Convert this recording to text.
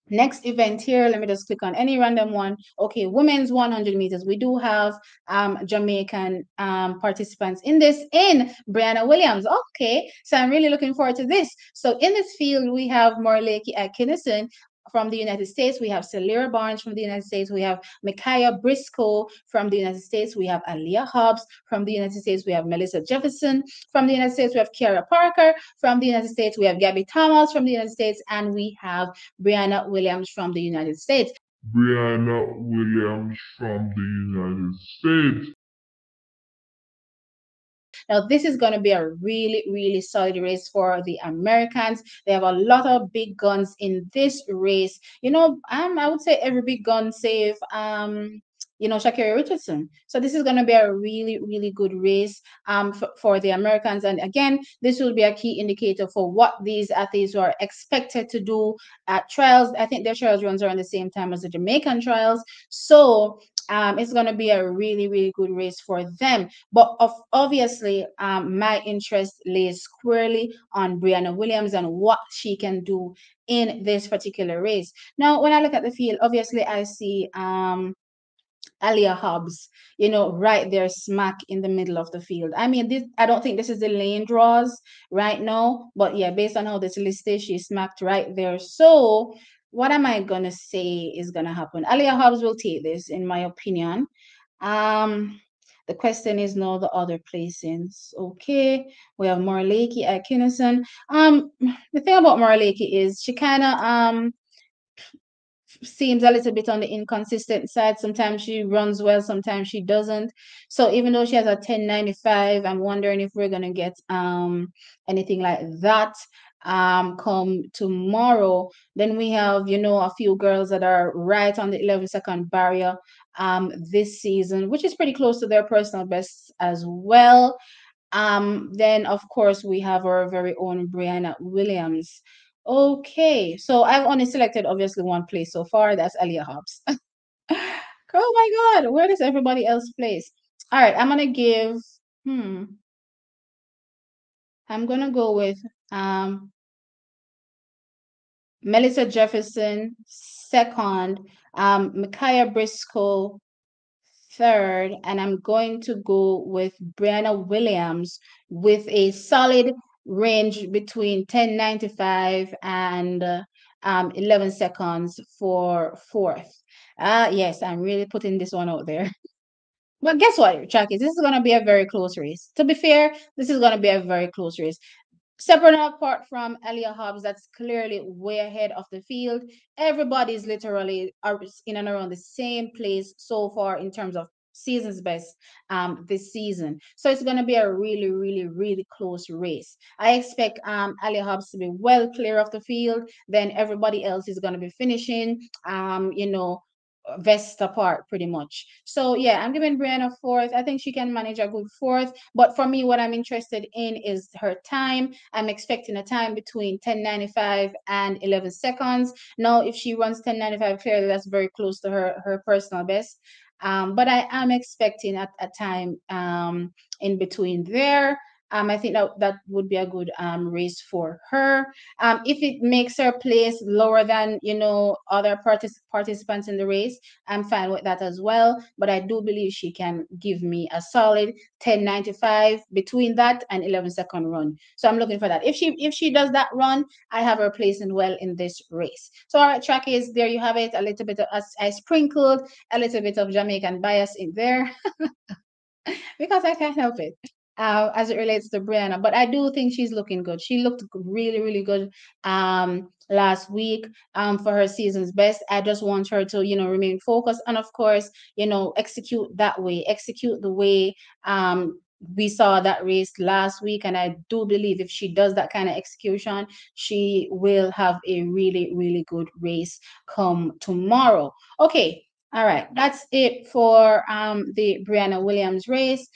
Next event here, let me just click on any random one. Okay, women's 100 meters. We do have Jamaican participants in this, in Briana Williams. Okay, so I'm really looking forward to this. So in this field, we have Morleki Atkinson from the United States. We have Celera Barnes from the United States. We have Micaiah Briscoe from the United States. We have Aaliyah Hobbs from the United States. We have Melissa Jefferson from the United States. We have Kiara Parker from the United States. We have Gabby Thomas from the United States. And we have Briana Williams from the United States. Briana Williams from the United States. Now, this is going to be a really, really solid race for the Americans. They have a lot of big guns in this race. I would say every big gun save Shakira Richardson. So this is going to be a really, really good race for the Americans. And again, this will be a key indicator for what these athletes are expected to do at trials. I think their trials runs around the same time as the Jamaican trials. So it's going to be a really, really good race for them. But obviously, my interest lays squarely on Briana Williams and what she can do in this particular race. Now, when I look at the field, obviously, I see Alia Hobbs, right there, smack in the middle of the field. I mean, I don't think this is the lane draws right now, but yeah, based on how this list is, she's smacked right there. So, what am I gonna say is gonna happen? Alia Hobbs will take this, in my opinion. Um, the question is now the other placings. Okay, we have Morleki at Kinnison. The thing about Morleki is she kind of seems a little bit on the inconsistent side. Sometimes she runs well, sometimes she doesn't. So even though she has a 1095, I'm wondering if we're gonna get anything like that come tomorrow. Then we have, a few girls that are right on the 11-second barrier this season, which is pretty close to their personal best as well. Then of course we have our very own Briana Williams. Okay, so I've only selected obviously one place so far. That's Alia Hobbs. Oh my God, where does everybody else place? All right, I'm gonna give. Hmm, I'm gonna go with um Melissa Jefferson second, Micaiah Briscoe third, and I'm going to go with Brianna Williams with a solid range between 10.95 and 11 seconds for fourth. Yes, I'm really putting this one out there. But guess what, Chucky? This is going to be a very close race. To be fair, this is going to be a very close race. Separate and apart from Elia Hobbs, that's clearly way ahead of the field. Everybody's literally in and around the same place so far in terms of season's best this season. So it's going to be a really, really, really close race. I expect Elia Hobbs to be well clear of the field. Then everybody else is going to be finishing, vest apart pretty much. So yeah, I'm giving Brianna fourth. I think she can manage a good fourth. But for me, what I'm interested in is her time. I'm expecting a time between 10.95 and 11 seconds. Now, if she runs 10.95, clearly that's very close to her personal best. But I am expecting a time in between there. I think that would be a good race for her. If it makes her place lower than other participants in the race, I'm fine with that as well. But I do believe she can give me a solid 10.95 between that and 11-second run. So I'm looking for that. If she does that run, I have her placing well in this race. So all right, track is there. You have it. A little bit of I sprinkled a little bit of Jamaican bias in there because I can't help it. As it relates to Brianna, but I do think she's looking good. She looked really, really good last week for her season's best. I just want her to, remain focused and, of course, execute that way, execute the way we saw that race last week. And I do believe if she does that kind of execution, she will have a really, really good race come tomorrow. Okay. All right, that's it for the Brianna Williams race.